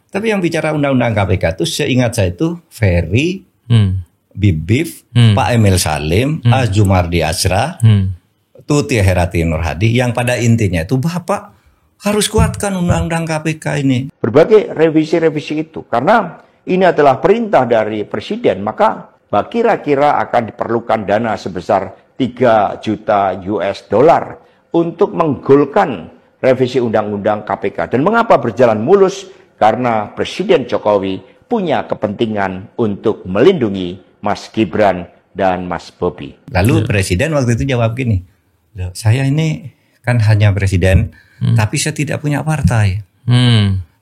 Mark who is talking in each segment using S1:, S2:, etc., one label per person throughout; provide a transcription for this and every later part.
S1: Tapi yang bicara undang-undang KPK itu seingat saya itu Ferry, Bibif, Pak Emil Salim, Azumardi Asra, Tuti Herati Nurhadi, yang pada intinya itu Bapak harus kuatkan undang-undang KPK ini.
S2: Berbagai revisi-revisi itu, karena ini adalah perintah dari Presiden, maka kira-kira akan diperlukan dana sebesar 3 juta US dollar untuk menggolkan revisi undang-undang KPK. Dan mengapa berjalan mulus? Karena Presiden Jokowi punya kepentingan untuk melindungi Mas Gibran dan Mas Bobi.
S1: Lalu Presiden waktu itu jawab gini, saya ini kan hanya presiden, tapi saya tidak punya partai.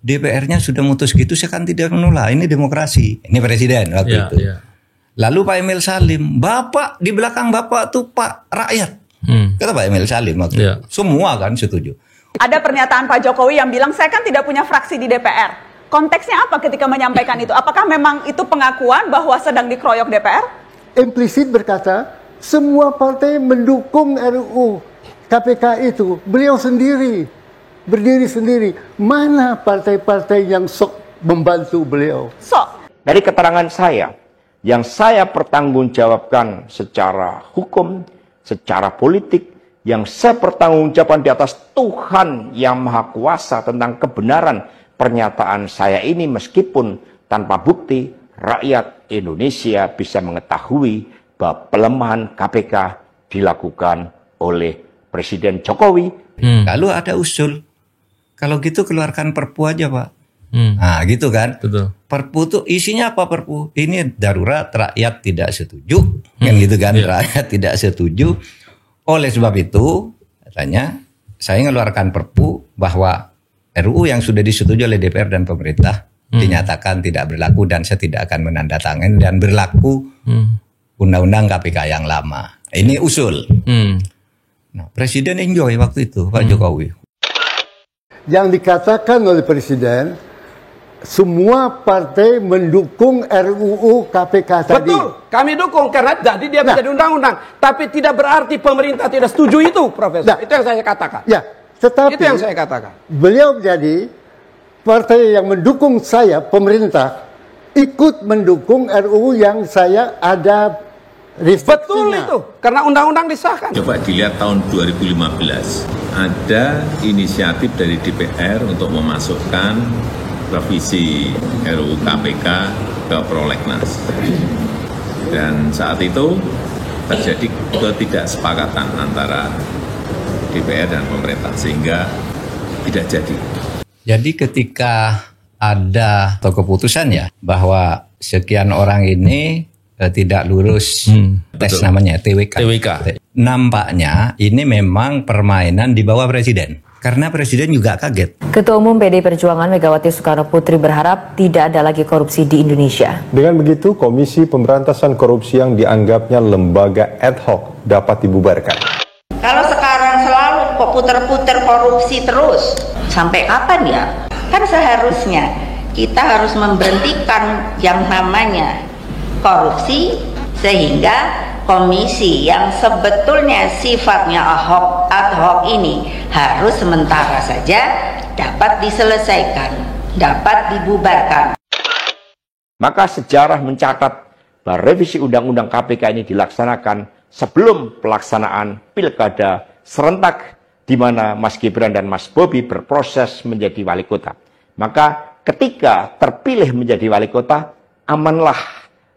S1: DPR-nya sudah mutus gitu, saya kan tidak menolak. Ini demokrasi. Ini Presiden waktu itu. Lalu Pak Emil Salim, Bapak di belakang Bapak tuh Pak rakyat. Kata Pak Emil Salim waktu itu. Semua kan setuju.
S3: Ada pernyataan Pak Jokowi yang bilang, saya kan tidak punya fraksi di DPR. Konteksnya apa ketika menyampaikan itu? Apakah memang itu pengakuan bahwa sedang dikeroyok DPR?
S4: Implisit berkata, semua partai mendukung RUU KPK itu. Beliau sendiri, berdiri sendiri. Mana partai-partai yang sok membantu beliau?
S2: Dari keterangan saya, yang saya pertanggungjawabkan secara hukum, secara politik, yang saya pertanggungjawabkan di atas Tuhan yang Maha Kuasa tentang kebenaran pernyataan saya ini, meskipun tanpa bukti, rakyat Indonesia bisa mengetahui bahwa pelemahan KPK dilakukan oleh Presiden Jokowi.
S1: Lalu ada usul, kalau gitu keluarkan Perpu aja Pak. Nah gitu kan. Betul. Perpu itu isinya apa Perpu? Ini darurat, rakyat tidak setuju. Kan gitu kan, rakyat tidak setuju. Oleh sebab itu, katanya, saya mengeluarkan Perpu bahwa RUU yang sudah disetujui oleh DPR dan pemerintah dinyatakan tidak berlaku dan saya tidak akan menandatangani dan berlaku undang-undang KPK yang lama. Ini usul. Nah, Presiden enjoy waktu itu, Pak Jokowi.
S4: Yang dikatakan oleh Presiden, semua partai mendukung RUU KPK tadi.
S5: Betul, kami dukung karena jadi dia menjadi undang-undang. Tapi tidak berarti pemerintah tidak setuju itu, Profesor. Itu yang saya katakan.
S4: Ya, tetapi
S5: itu yang saya katakan.
S4: Beliau menjadi partai yang mendukung saya, pemerintah, ikut mendukung RUU yang saya ada restriksinya.
S5: Betul itu, karena undang-undang disahkan.
S6: Coba dilihat tahun 2015, ada inisiatif dari DPR untuk memasukkan revisi RUU KPK ke prolegnas. Dan saat itu terjadi ketidaksepakatan antara DPR dan pemerintah sehingga tidak jadi.
S1: Jadi ketika ada atau keputusan ya bahwa sekian orang ini tidak lulus tes namanya TWK. Nampaknya ini memang permainan di bawah Presiden. Karena Presiden juga kaget.
S7: Ketua Umum PDI Perjuangan Megawati Soekarno Putri berharap tidak ada lagi korupsi di Indonesia.
S8: Dengan begitu, Komisi Pemberantasan Korupsi yang dianggapnya lembaga ad hoc dapat dibubarkan.
S9: Kalau sekarang selalu kok puter-puter korupsi terus, sampai kapan ya? Kan seharusnya kita harus memberhentikan yang namanya korupsi sehingga komisi yang sebetulnya sifatnya ad hoc ini harus sementara saja dapat diselesaikan, dapat dibubarkan.
S2: Maka sejarah mencatat bahwa revisi Undang-Undang KPK ini dilaksanakan sebelum pelaksanaan pilkada serentak di mana Mas Gibran dan Mas Bobi berproses menjadi wali kota. Maka ketika terpilih menjadi wali kota, amanlah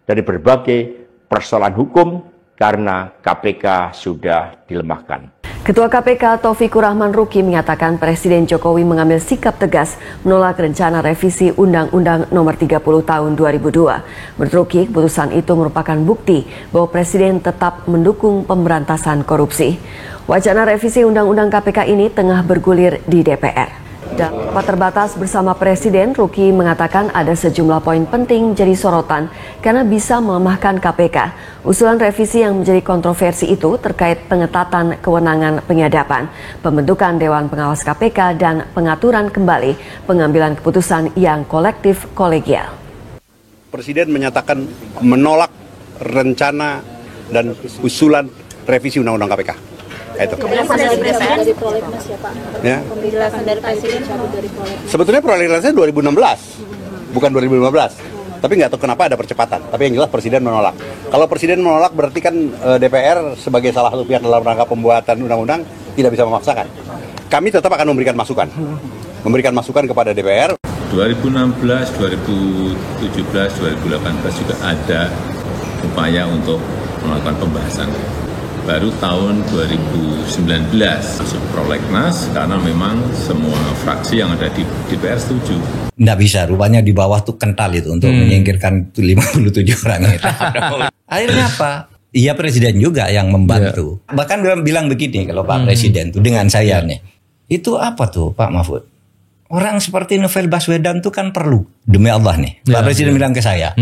S2: dari berbagai persoalan hukum karena KPK sudah dilemahkan.
S7: Ketua KPK Taufikur Rahman Ruki menyatakan Presiden Jokowi mengambil sikap tegas menolak rencana revisi Undang-Undang Nomor 30 Tahun 2002. Menurut Ruki, keputusan itu merupakan bukti bahwa Presiden tetap mendukung pemberantasan korupsi. Wacana revisi Undang-Undang KPK ini tengah bergulir di DPR. Dalam rapat terbatas bersama Presiden, Ruki mengatakan ada sejumlah poin penting jadi sorotan karena bisa melemahkan KPK. Usulan revisi yang menjadi kontroversi itu terkait pengetatan kewenangan penyadapan, pembentukan Dewan Pengawas KPK, dan pengaturan kembali pengambilan keputusan yang kolektif kolegial.
S10: Presiden menyatakan menolak rencana dan usulan revisi Undang-Undang KPK. Itu.
S11: Penjelasan dari Presiden dari prolegnas ya Pak.
S10: Ya.
S11: Penjelasan dari Presiden cabut dari prolegnas.
S10: Sebetulnya prolegnasnya 2016. bukan 2015. Tapi nggak tahu kenapa ada percepatan. Tapi yang jelas Presiden menolak. Kalau Presiden menolak berarti kan DPR sebagai salah satu pihak dalam rangka pembuatan undang-undang tidak bisa memaksakan. Kami tetap akan memberikan masukan kepada DPR.
S6: 2016, 2017, 2018 juga ada upaya untuk melakukan pembahasan. Baru tahun 2019 masuk prolegnas karena memang semua fraksi yang ada di DPR setuju.
S1: Nggak bisa, rupanya di bawah tuh kental itu untuk menyingkirkan 57 orang itu. Akhirnya apa? Iya, Presiden juga yang membantu. Bahkan bilang begini kalau Pak Presiden tuh dengan saya nih. Itu apa tuh Pak Mahfud? Orang seperti Novel Baswedan tuh kan perlu, demi Allah nih. Pak Presiden bilang ke saya,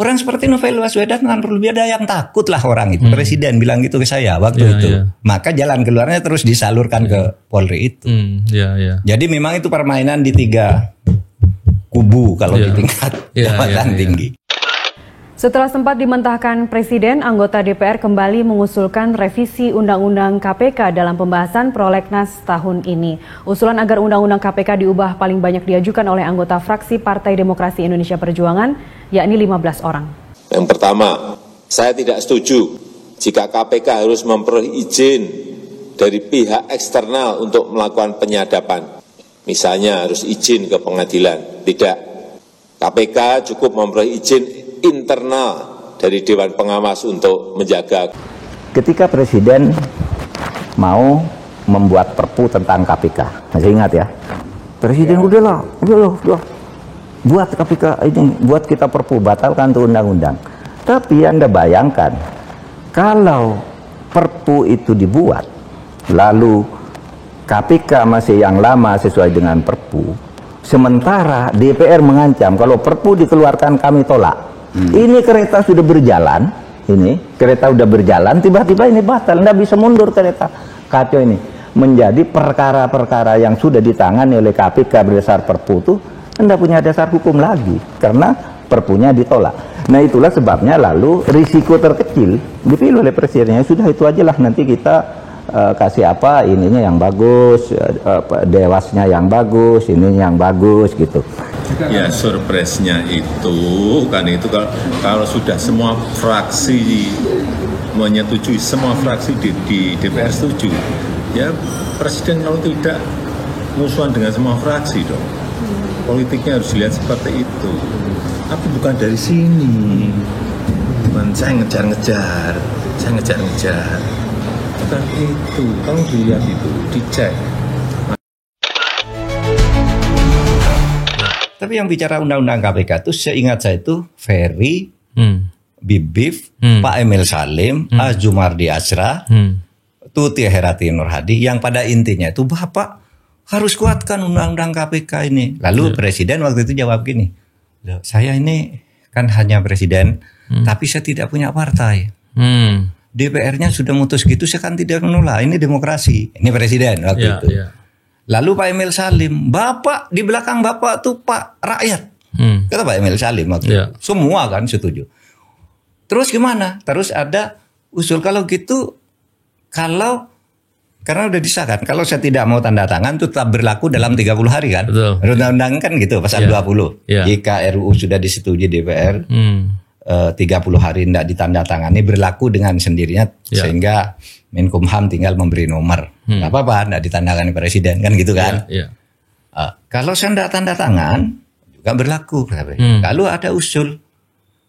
S1: orang seperti Novel Baswedan kan perlu, ada yang takut lah orang itu. Presiden bilang gitu ke saya waktu itu. Maka jalan keluarnya terus disalurkan ke Polri itu. Jadi memang itu permainan di 3 kubu kalau di tingkat jabatan tinggi.
S7: Setelah sempat dimentahkan Presiden, anggota DPR kembali mengusulkan revisi Undang-Undang KPK dalam pembahasan prolegnas tahun ini. Usulan agar Undang-Undang KPK diubah paling banyak diajukan oleh anggota fraksi Partai Demokrasi Indonesia Perjuangan, yakni 15 orang.
S11: Yang pertama, saya tidak setuju jika KPK harus memperoleh izin dari pihak eksternal untuk melakukan penyadapan. Misalnya harus izin ke pengadilan. Tidak. KPK cukup memperoleh izin internal dari Dewan Pengawas untuk menjaga.
S2: Ketika Presiden mau membuat perpu tentang KPK, masih ingat ya? Presiden udah buat KPK ini, buat kita perpu, batalkan tuh undang-undang. Tapi Anda bayangkan, kalau perpu itu dibuat, lalu KPK masih yang lama sesuai dengan perpu, sementara DPR mengancam kalau perpu dikeluarkan kami tolak. Ini kereta sudah berjalan, tiba-tiba ini batal, nggak bisa mundur kereta. Kacau ini. Menjadi perkara-perkara yang sudah ditangani oleh KPK berdasar perpu itu, nggak punya dasar hukum lagi, karena perpunya ditolak. Nah itulah sebabnya lalu risiko terkecil dipilih oleh Presidennya, sudah itu aja lah, nanti kita kasih apa, ininya yang bagus, dewasnya yang bagus, ini yang bagus gitu.
S6: Ya surprise-nya itu kalau sudah semua fraksi menyetujui, semua fraksi di DPR setuju, ya Presiden kalau tidak musuhan dengan semua fraksi dong. Politiknya harus dilihat seperti itu. Tapi bukan dari sini. Bukan saya ngejar-ngejar. Bukan itu. Kamu dilihat itu, dicek.
S1: Tapi yang bicara Undang-Undang KPK itu seingat saya itu Ferry, Bibif, Pak Emil Salim, Azumardi Asra, Tuti Herati Nurhadi, yang pada intinya itu Bapak harus kuatkan Undang-Undang KPK ini. Lalu Presiden waktu itu jawab gini, saya ini kan hanya Presiden, tapi saya tidak punya partai. DPR-nya sudah mutus gitu, saya kan tidak menolak. Ini demokrasi. Ini Presiden waktu itu. Lalu Pak Emil Salim, Bapak di belakang Bapak tuh Pak rakyat. Kata Pak Emil Salim waktu itu. Semua kan setuju. Terus gimana? Terus ada usul kalau gitu, karena udah disahkan, kalau saya tidak mau tanda tangan itu tetap berlaku dalam 30 hari kan. Undang-undang kan gitu pasal 20. Jika RUU sudah disetujui DPR 30 hari tidak ditandatangani berlaku dengan sendirinya, sehingga Menkumham tinggal memberi nomor. Nggak apa-apa, tidak ditandangani Presiden kan gitu kan. Kalau saya tidak tanda tangan juga berlaku. Lalu ada usul,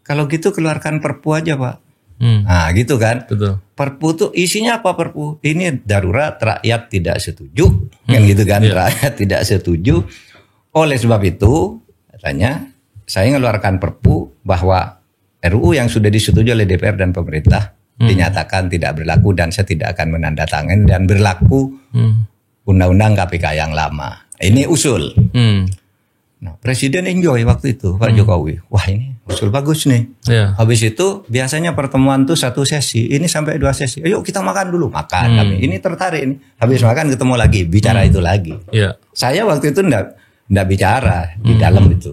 S1: kalau gitu keluarkan perpu aja Pak. Nah gitu kan. Perpu itu isinya apa perpu? Ini darurat, rakyat tidak setuju. Kan gitu kan, rakyat tidak setuju. Oleh sebab itu katanya saya mengeluarkan perpu bahwa RUU yang sudah disetujui oleh DPR dan pemerintah dinyatakan tidak berlaku, dan saya tidak akan menandatangani, dan berlaku Undang-Undang KPK yang lama. Ini usul. Nah, Presiden enjoy waktu itu Pak Jokowi. Wah ini usul bagus nih. Habis itu biasanya pertemuan tuh 1 sesi, ini sampai 2 sesi. Ayo kita makan dulu, makan. Kami ini tertarik ini. Habis makan ketemu lagi, bicara itu lagi. Saya waktu itu enggak bicara di dalam itu.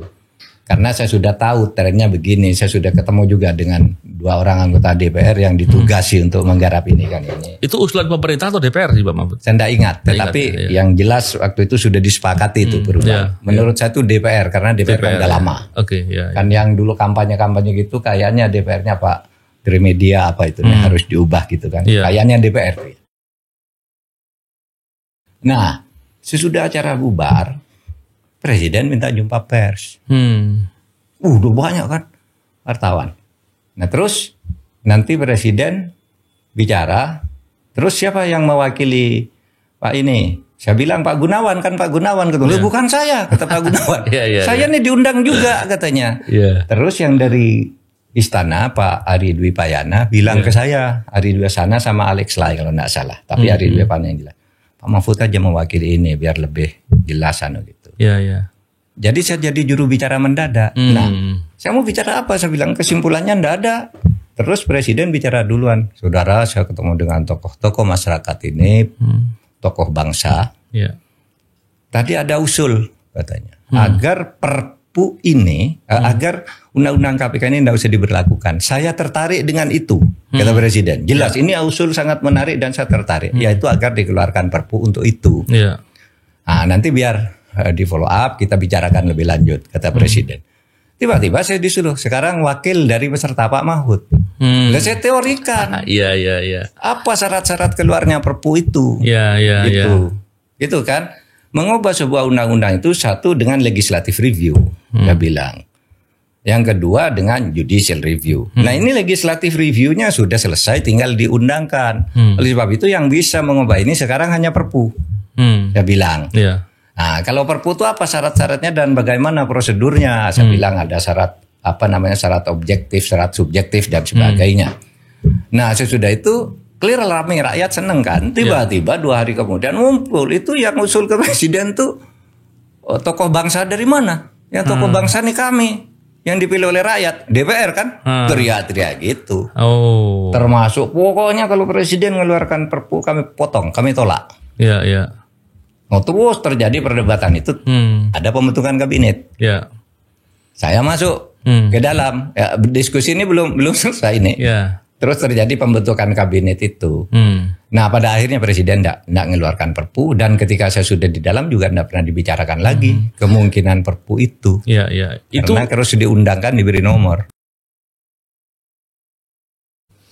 S1: Karena saya sudah tahu trennya begini, saya sudah ketemu juga dengan 2 orang anggota DPR yang ditugasi untuk menggarap ini kan ini.
S12: Itu usulan pemerintah atau DPR sih Pak Mahfud?
S1: Saya tidak ingat, tetapi yang jelas waktu itu sudah disepakati itu perubahan. Menurut saya itu DPR, karena DPR kan udah lama. Kan yang dulu kampanye-kampanye gitu kayaknya DPR-nya Pak Trimedia apa itu harus diubah gitu kan. Kayaknya DPR. Nah, sesudah acara bubar, Presiden minta jumpa pers. Udah banyak kan wartawan. Nah terus nanti Presiden bicara, terus siapa yang mewakili Pak ini? Saya bilang Pak Gunawan, kan Pak Gunawan. Bukan saya, kata Pak Gunawan. Saya nih diundang juga katanya. Terus yang dari Istana Pak Ari Dwi Payana bilang ke saya, Ari Dwi Payana sama Alex Lai kalau nggak salah. Tapi Ari Dwi Payana yang jelas. Pak Mahfud aja mewakili ini biar lebih jelas gitu. Jadi saya jadi juru bicara mendadak. Nah, saya mau bicara apa? Saya bilang kesimpulannya ndak ada. Terus Presiden bicara duluan. Saudara, saya ketemu dengan tokoh-tokoh masyarakat ini, tokoh bangsa. Tadi ada usul katanya, agar Perpu ini, agar Undang-Undang KPK ini ndak usah diberlakukan. Saya tertarik dengan itu, kata Presiden. Jelas, ini usul sangat menarik dan saya tertarik. Yaitu agar dikeluarkan Perpu untuk itu. Nah, nanti biar di follow up kita bicarakan lebih lanjut, kata Presiden. Tiba-tiba saya disuruh sekarang wakil dari peserta Pak Mahfud. Saya teorikan. Apa syarat-syarat keluarnya Perpu itu? Gitu kan? Mengubah sebuah undang-undang itu satu dengan legislative review, dia bilang. Yang kedua dengan judicial review. Nah ini legislative reviewnya sudah selesai, tinggal diundangkan. Oleh sebab itu yang bisa mengubah ini sekarang hanya Perpu. Dia bilang. Nah, kalau Perpu itu apa syarat-syaratnya dan bagaimana prosedurnya? Saya bilang ada syarat syarat objektif, syarat subjektif dan sebagainya. Nah, sesudah itu clear rame, rakyat seneng kan. Tiba-tiba 2 hari kemudian ngumpul itu yang usul ke Presiden tuh tokoh bangsa dari mana? Yang tokoh bangsa nih kami yang dipilih oleh rakyat, DPR kan, teriak-teriak gitu. Termasuk pokoknya kalau Presiden mengeluarkan Perpu kami potong, kami tolak. Nah, terus terjadi perdebatan itu, ada pembentukan kabinet. Saya masuk ke dalam, diskusi ini belum selesai nih. Terus terjadi pembentukan kabinet itu. Nah, pada akhirnya Presiden tidak mengeluarkan Perpu dan ketika saya sudah di dalam juga tidak pernah dibicarakan lagi kemungkinan Perpu itu. Karena terus diundangkan diberi nomor.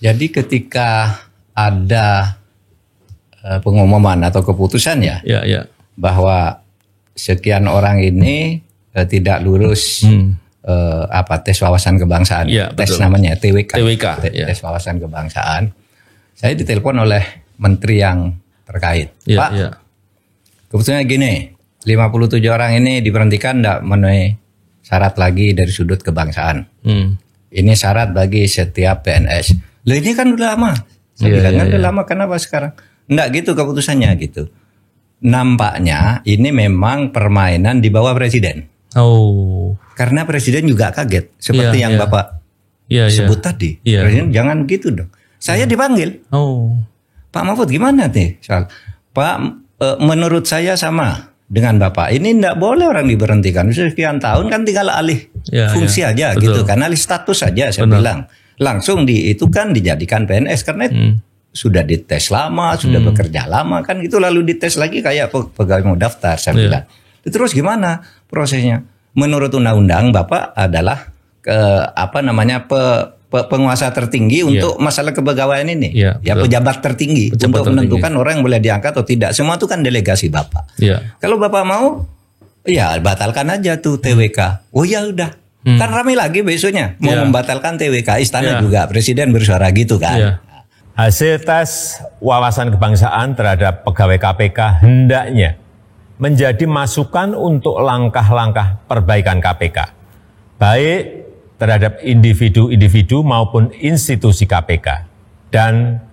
S1: Jadi ketika ada pengumuman atau keputusan bahwa sekian orang ini tidak lulus tes wawasan kebangsaan, tes betul. Namanya TWK, tes wawasan kebangsaan. Saya ditelepon oleh menteri yang terkait, Pak, keputusannya gini, 57 orang ini diberhentikan tidak memenuhi syarat lagi dari sudut kebangsaan. Ini syarat bagi setiap PNS. Loh ini kan udah lama. Saya bilang udah lama, kenapa sekarang? Enggak gitu keputusannya gitu. Nampaknya ini memang permainan di bawah Presiden. Karena Presiden juga kaget seperti yang Bapak sebut tadi. Presiden jangan gitu dong. Saya dipanggil. Pak Mahfud gimana nih soal? Pak, menurut saya sama dengan Bapak. Ini enggak boleh orang diberhentikan. Sekian tahun kan tinggal alih fungsi aja betul. Gitu kan, alih status saja saya bilang. Langsung itu kan dijadikan PNS karena sudah dites lama, sudah bekerja lama kan itu lalu dites lagi kayak pegawai mau daftar saya bilang. Terus gimana prosesnya? Menurut undang-undang Bapak adalah penguasa tertinggi untuk masalah kepegawaian ini. Pejabat tertinggi untuk menentukan orang yang boleh diangkat atau tidak. Semua itu kan delegasi Bapak. Kalau Bapak mau batalkan aja tuh TWK. Oh ya udah. Kan ramai lagi besoknya mau membatalkan TWK, istana juga Presiden bersuara gitu kan.
S13: Hasil tes wawasan kebangsaan terhadap pegawai KPK hendaknya menjadi masukan untuk langkah-langkah perbaikan KPK, baik terhadap individu-individu maupun institusi KPK, dan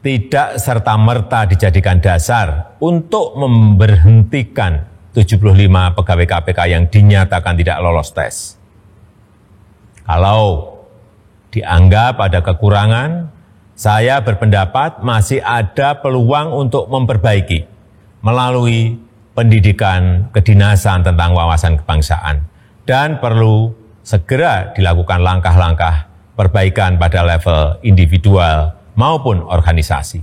S13: tidak serta-merta dijadikan dasar untuk memberhentikan 75 pegawai KPK yang dinyatakan tidak lolos tes. Kalau dianggap ada kekurangan, saya berpendapat masih ada peluang untuk memperbaiki melalui pendidikan kedinasan tentang wawasan kebangsaan dan perlu segera dilakukan langkah-langkah perbaikan pada level individual maupun organisasi.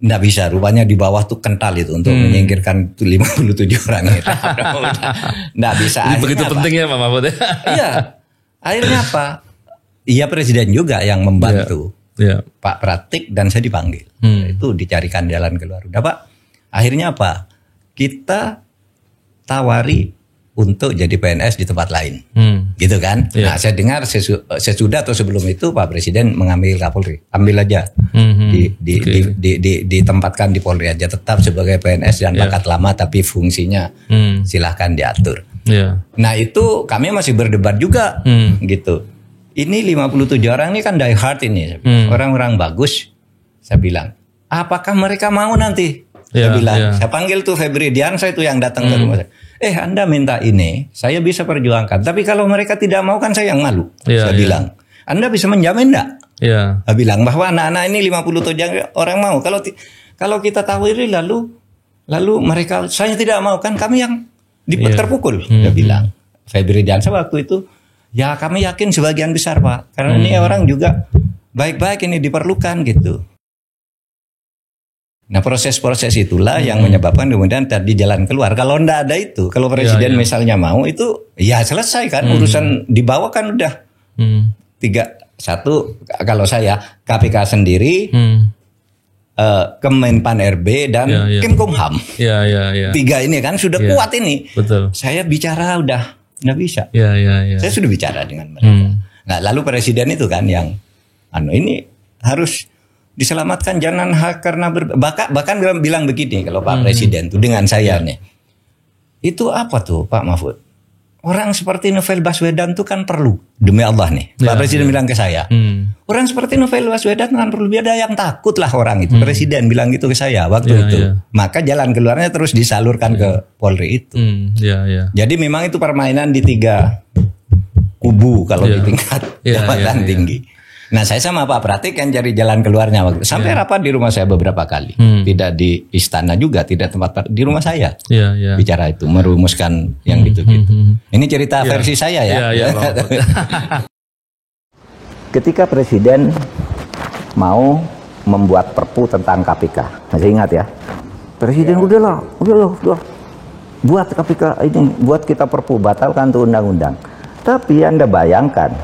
S1: Nggak bisa, rupanya di bawah tuh kental itu untuk menyingkirkan 57 orang itu. Nggak bisa.
S12: Begitu pentingnya Pak Mahfud.
S1: Iya, akhirnya apa? Iya, presiden juga yang membantu Pak Pratik dan saya dipanggil. Itu dicarikan jalan keluar. Udah Pak, akhirnya apa? Kita tawari untuk jadi PNS di tempat lain, gitu kan? Nah, saya dengar sesudah atau sebelum itu Pak Presiden mengambil Kapolri, ambil aja, ditempatkan di Polri aja, tetap sebagai PNS dan bakat lama, tapi fungsinya silahkan diatur. Nah itu kami masih berdebat juga, gitu. Ini 57 orang ini kan die hard ini, orang-orang bagus. Saya bilang, apakah mereka mau nanti? Saya bilang, saya panggil tuh Febri Diansyah itu yang datang ke rumah saya. Anda minta ini, saya bisa perjuangkan. Tapi kalau mereka tidak mau kan saya yang malu. Saya bilang, Anda bisa menjamin enggak? Saya bilang bahwa anak-anak ini 57 orang mau. Kalau kita tahu ini lalu mereka, saya tidak mau kan kami yang terpukul. Saya bilang, Febri Diansyah waktu itu, ya kami yakin sebagian besar Pak. Karena ini orang juga baik-baik ini diperlukan gitu. Nah proses-proses itulah yang menyebabkan kemudian tadi jalan keluar. Kalau ndak ada itu, kalau presiden misalnya mau itu, ya selesai kan urusan di bawah kan udah 1 kalau saya KPK sendiri, Kemenpan RB dan Kemkumham. 3 ini kan sudah kuat ini.
S12: Betul.
S1: Saya bicara udah nggak bisa. Saya sudah bicara dengan mereka. Nah lalu presiden itu kan yang ini harus diselamatkan, jangan karena bahkan bilang begini kalau Pak Presiden tuh dengan saya nih. Itu apa tuh Pak Mahfud? Orang seperti Novel Baswedan tuh kan perlu, demi Allah nih. Pak Presiden bilang ke saya. Orang seperti Novel Baswedan kan perlu, ada yang takut lah orang itu. Presiden bilang gitu ke saya waktu itu. Maka jalan keluarnya terus disalurkan ke Polri itu. Jadi memang itu permainan di 3 kubu kalau di tingkat jabatan tinggi. Nah saya sama Pak Pratik kan cari jalan keluarnya waktu sampai rapat di rumah saya beberapa kali, tidak di istana juga, tidak tempat di rumah saya bicara itu, merumuskan yang gitu-gitu. Ini cerita versi saya ya.
S2: Ketika Presiden mau membuat perpu tentang KPK, masih ingat ya? Presiden udah buat KPK ini, buat kita perpu, batalkan tuh undang-undang. Tapi Anda bayangkan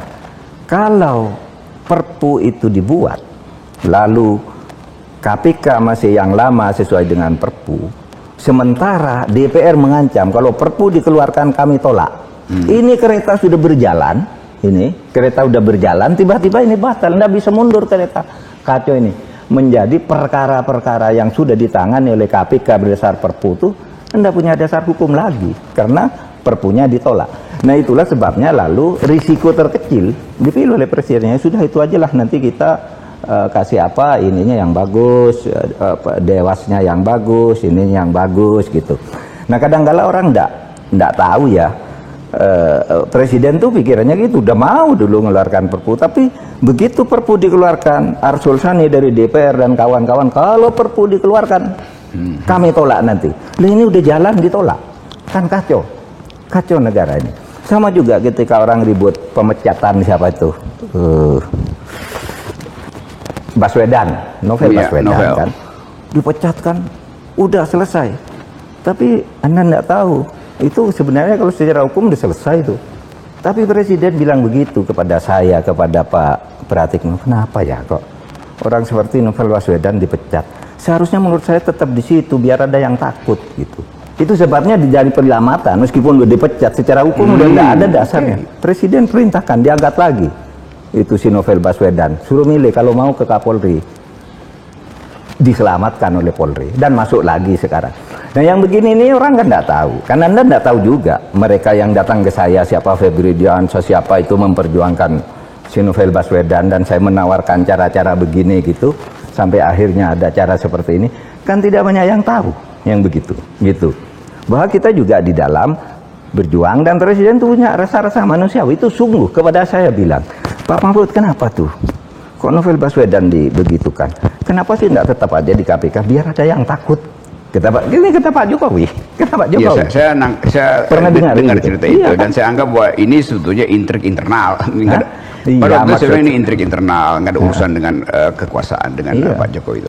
S2: kalau perpu itu dibuat, lalu KPK masih yang lama sesuai dengan perpu, sementara DPR mengancam kalau perpu dikeluarkan kami tolak. Ini kereta sudah berjalan, tiba-tiba ini batal, nggak bisa mundur kereta. Kacau ini, menjadi perkara-perkara yang sudah ditangani oleh KPK berdasar perpu itu nggak punya dasar hukum lagi, karena perpunya ditolak. Nah itulah sebabnya lalu risiko terkecil dipilih oleh presidennya, sudah itu aja lah, nanti kita kasih apa ininya yang bagus, dewasnya yang bagus, ini yang bagus gitu. Nah kadang-kala orang ndak tahu ya, presiden tuh pikirannya gitu, udah mau dulu mengeluarkan perpu, tapi begitu perpu dikeluarkan, Arsul Sani dari DPR dan kawan-kawan, kalau perpu dikeluarkan kami tolak nanti. Nah ini udah jalan ditolak, kan kacau negara ini. Sama juga ketika orang ribut pemecatan siapa itu, Novel Baswedan kan, dipecatkan, udah selesai. Tapi Anda nggak tahu, itu sebenarnya kalau secara hukum udah selesai itu. Tapi Presiden bilang begitu kepada saya, kepada Pak Pratik, kenapa ya kok orang seperti Novel Baswedan dipecat? Seharusnya menurut saya tetap di situ biar ada yang takut gitu. Itu sebabnya dijadi penyelamatan, meskipun udah dipecat secara hukum udah nggak ada dasarnya. Presiden perintahkan diangkat lagi itu si Novel Baswedan, suruh milih kalau mau ke Kapolri, diselamatkan oleh Polri dan masuk lagi sekarang. Nah yang begini ini orang kan nggak tahu, karena Anda nggak tahu juga mereka yang datang ke saya siapa Febri Diansyah, siapa itu memperjuangkan si Novel Baswedan, dan saya menawarkan cara-cara begini gitu sampai akhirnya ada cara seperti ini, kan tidak banyak yang tahu yang begitu gitu. Bahwa kita juga di dalam berjuang, dan Presiden tuh punya rasa-rasa manusiawi itu sungguh kepada saya bilang, Pak Mahfud kenapa tuh kok Novel Baswedan dibegitukan, kenapa sih tidak tetap aja di KPK biar ada yang takut
S14: Ini kata Pak Jokowi. Kata Pak Jokowi.
S15: Iya, saya pernah dengar cerita itu, dan saya anggap bahwa ini sebetulnya intrik internal. Pada waktu itu saya bilang ini intrik internal, nggak ada urusan dengan kekuasaan dengan Pak Jokowi itu.